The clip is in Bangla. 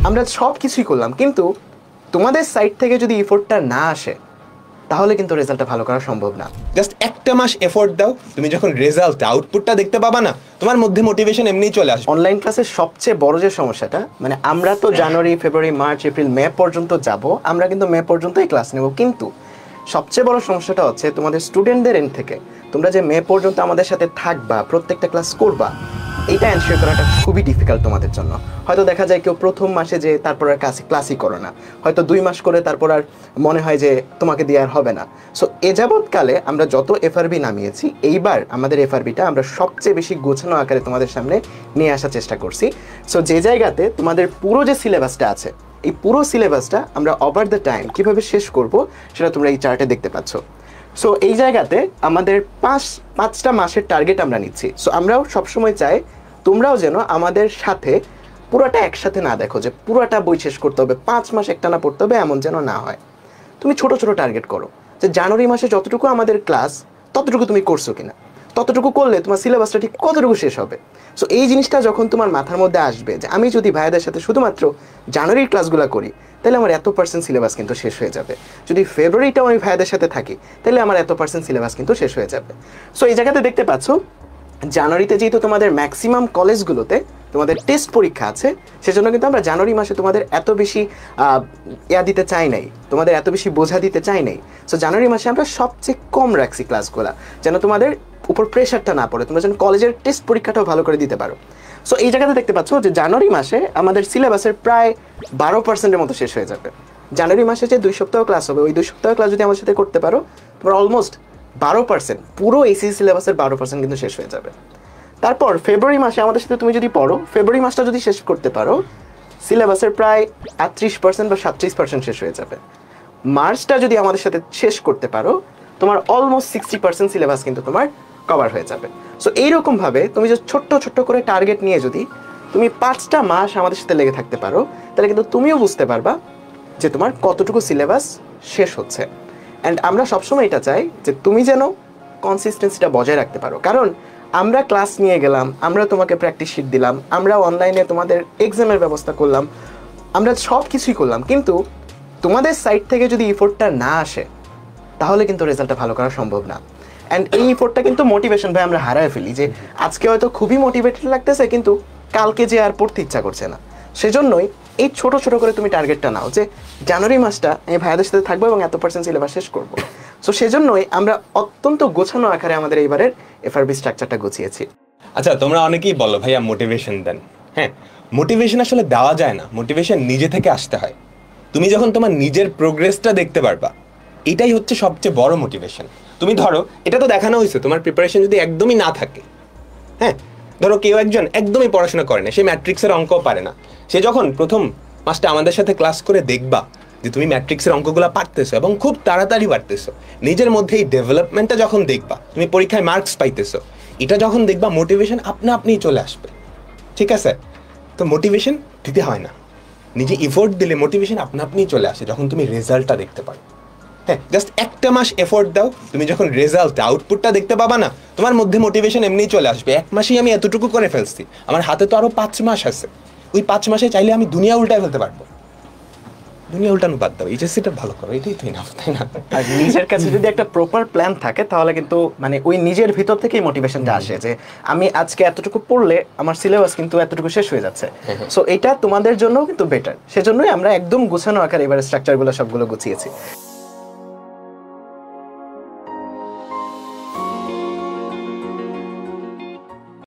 আমরা সব কিছুই করলাম, কিন্তু তোমাদের সাইড থেকে যদি এফোর্টটা না আসে তাহলে কিন্তু রেজাল্টটা ভালো করা সম্ভব না। জাস্ট একটা মাস এফোর্ট দাও, তুমি যখন রেজাল্ট আউটপুটটা দেখতে পাবা না, তোমার মধ্যে মোটিভেশন এমনিই চলে আসবে। অনলাইন ক্লাসের সবচেয়ে বড় যে সমস্যাটা, মানে আমরা তো জানুয়ারি, ফেব্রুয়ারি, মার্চ, এপ্রিল, মে পর্যন্ত যাব, আমরা কিন্তু মে পর্যন্তই ক্লাস নেব, কিন্তু সবচেয়ে বড় সমস্যাটা হচ্ছে তোমাদের স্টুডেন্টদের এন্ড থেকে তোমরা যে মে পর্যন্ত আমাদের সাথে থাকবা, প্রত্যেকটা ক্লাস করবা, এইটা এনশিওর করাটা খুবই ডিফিকাল্ট তোমাদের জন্য। হয়তো দেখা যায় কেউ প্রথম মাসে যে তারপর আর ক্লাসই করো না, হয়তো 2 মাস করে তারপর আর মনে হয় যে তোমাকে দিয়ে আর হবে না। সো এ যাবৎকালে আমরা যত এফআরবি নামিয়েছি, এইবার আমাদের এফআরবিটা আমরা সবচেয়ে বেশি গোছানো আকারে তোমাদের সামনে নিয়ে আসার চেষ্টা করছি। সো যে জায়গাতে তোমাদের পুরো যে সিলেবাসটা আছে, এই পুরো সিলেবাসটা আমরা ওভার দ্য টাইম কীভাবে শেষ করব সেটা তোমরা এই চার্টে দেখতে পাচ্ছ। সো এই জায়গাতে আমাদের 5টা মাসের টার্গেট আমরা নিচ্ছি। সো আমরাও সবসময় চাই তোমরাও যেন আমাদের সাথে পুরোটা একসাথে না দেখো যে পুরোটা বই শেষ করতে হবে, 5 মাস একটানা পড়তে হবে, এমন যেন না হয়। তুমি ছোট ছোট টার্গেট করো, যে জানুয়ারি মাসে যতটুকু আমাদের ক্লাস ততটুকু তুমি করছো কিনা, ততটুকু করলে তোমার সিলেবাসটা ঠিক কতটুকু শেষ হবে। সো এই জিনিসটা যখন তোমার মাথার মধ্যে আসবে যে আমি যদি ভাইয়াদের সাথে শুধুমাত্র জানুয়ারির ক্লাসগুলো করি তাহলে আমার এত% সিলেবাস কিন্তু শেষ হয়ে যাবে, যদি ফেব্রুয়ারিটাও আমি ভাইয়াদের সাথে থাকি তাহলে আমার এত% সিলেবাস কিন্তু শেষ হয়ে যাবে। সো এই জায়গাতে দেখতে পাচ্ছ জানুয়ারিতে যেহেতু তোমাদের ম্যাক্সিমাম কলেজগুলোতে তোমাদের টেস্ট পরীক্ষা আছে, সেজন্য কিন্তু আমরা জানুয়ারি মাসে তোমাদের এত বেশি দিতে চাই নাই, তোমাদের এত বেশি বোঝা দিতে চাই নাই। সো জানুয়ারি মাসে আমরা সবচেয়ে কম রাখছি ক্লাসগুলো, যেন তোমাদের উপর প্রেশারটা না পড়ে, তোমরা যেন কলেজের টেস্ট পরীক্ষাটাও ভালো করে দিতে পারো। সো এই জায়গাতে দেখতে পাচ্ছ যে জানুয়ারি মাসে আমাদের সিলেবাসের প্রায় 12%-এর মতো শেষ হয়ে যাবে। জানুয়ারি মাসে যে 2 সপ্তাহ ক্লাস হবে, ওই 2 সপ্তাহ ক্লাস যদি আমার সাথে করতে পারো, তোমরা অলমোস্ট 12%, পুরো এসিসি সিলেবাসের 12% কিন্তু শেষ হয়ে যাবে। তারপর ফেব্রুয়ারি মাসে আমাদের সাথে তুমি যদি পড়ো, ফেব্রুয়ারি মাসটা যদি শেষ করতে পারো, সিলেবাসের প্রায় 38% বা 37% শেষ হয়ে যাবে। মার্চটা যদি আমাদের সাথে শেষ করতে পারো, তোমার অলমোস্ট 60% সিলেবাস কিন্তু তোমার কভার হয়ে যাবে। সো এইরকমভাবে তুমি যে ছোট্ট ছোট্ট করে টার্গেট নিয়ে যদি তুমি 5টা মাস আমাদের সাথে লেগে থাকতে পারো, তাহলে কিন্তু তুমিও বুঝতে পারবা যে তোমার কতটুকু সিলেবাস শেষ হচ্ছে। অ্যান্ড আমরা সবসময় এটা চাই যে তুমি যেন কনসিস্টেন্সিটা বজায় রাখতে পারো, কারণ আমরা ক্লাস নিয়ে গেলাম, আমরা তোমাকে প্র্যাকটিস শিট দিলাম, আমরা অনলাইনে তোমাদের এক্সামের ব্যবস্থা করলাম, আমরা সব কিছুই করলাম, কিন্তু তোমাদের সাইড থেকে যদি এফোর্টটা না আসে তাহলে কিন্তু রেজাল্টটা ভালো করা সম্ভব না। অ্যান্ড এই এফোর্টটা কিন্তু মোটিভেশন ভাই আমরা হারায় ফেলি, যে আজকে হয়তো খুবই মোটিভেটেড লাগতেছে কিন্তু কালকে যে আর পড়তে ইচ্ছা করছে না। সেজন্যই এই ছোট ছোট করে তুমি টার্গেটটা নাও যে জানুয়ারি মাসটা আমি ভাইয়াদের সাথে থাকবো এবং এত% সিলেবাস শেষ করবো। সো সেজন্যই আমরা অত্যন্ত গোছানো আকারে আমাদের এইবারের এফআরবি স্ট্রাকচারটা গুছিয়েছি। আচ্ছা, তোমরা অনেকেই বলো ভাইয়া মোটিভেশন দেন। হ্যাঁ, মোটিভেশন আসলে দেওয়া যায় না, মোটিভেশন নিজে থেকে আসতে হয়। তুমি যখন তোমার নিজের প্রোগ্রেসটা দেখতে পারবা, এটাই হচ্ছে সবচেয়ে বড় মোটিভেশন। তুমি ধরো, এটা তো দেখানো হয়েছে, তোমার প্রিপারেশন যদি একদমই না থাকে, হ্যাঁ, ধরো কেউ একজন একদমই পড়াশোনা করে না, সে ম্যাট্রিক্সের অঙ্কও পারে না, সে যখন প্রথম মাসটা আমাদের সাথে ক্লাস করে দেখবা যে তুমি ম্যাট্রিক্সের অঙ্কগুলো পারতেছো এবং খুব তাড়াতাড়ি পারতেছো, নিজের মধ্যে এই ডেভেলপমেন্টটা যখন দেখবা, তুমি পরীক্ষায় মার্কস পাইতেছো, এটা যখন দেখবা মোটিভেশন আপনা আপনিই চলে আসবে। ঠিক আছে? তো মোটিভেশন দিতে হয় না, নিজে এফোর্ট দিলে মোটিভেশন আপনা আপনিই চলে আসে যখন তুমি রেজাল্টটা দেখতে পারো। হ্যাঁ, জাস্ট একটা মাস এফোর্ট দাও, তুমি যখন রেজাল্ট আউটপুটটা দেখতে পাবা না, তোমার মধ্যে মোটিভেশন এমনিই চলে আসবে। 1 মাসেই আমি এতটুকু করে ফেলছি, আমার হাতে তো আরো 5 মাস আছে, ওই 5 মাসে চাইলে আমি দুনিয়া উল্টায় ফেলতে পারবো। দুনিয়া উল্টানো বাদ দাও, এইচএসসিটা ভালো করো, এটাই তো ইনাফ, তাই না? আর নিজের কাছে যদি একটা প্রপার প্ল্যান থাকে তাহলে কিন্তু মানে ওই নিজের ভিতর থেকেই মোটিভেশনটা আসে যে আমি আজকে এতটুকু পড়লে আমার সিলেবাস কিন্তু এতটুকু শেষ হয়ে যাচ্ছে। সো এটা তোমাদের জন্য কিন্তু বেটার, সেজন্যই আমরা একদম গোছানো আকারে এবারে স্ট্রাকচারগুলো সবগুলো গুছিয়েছি।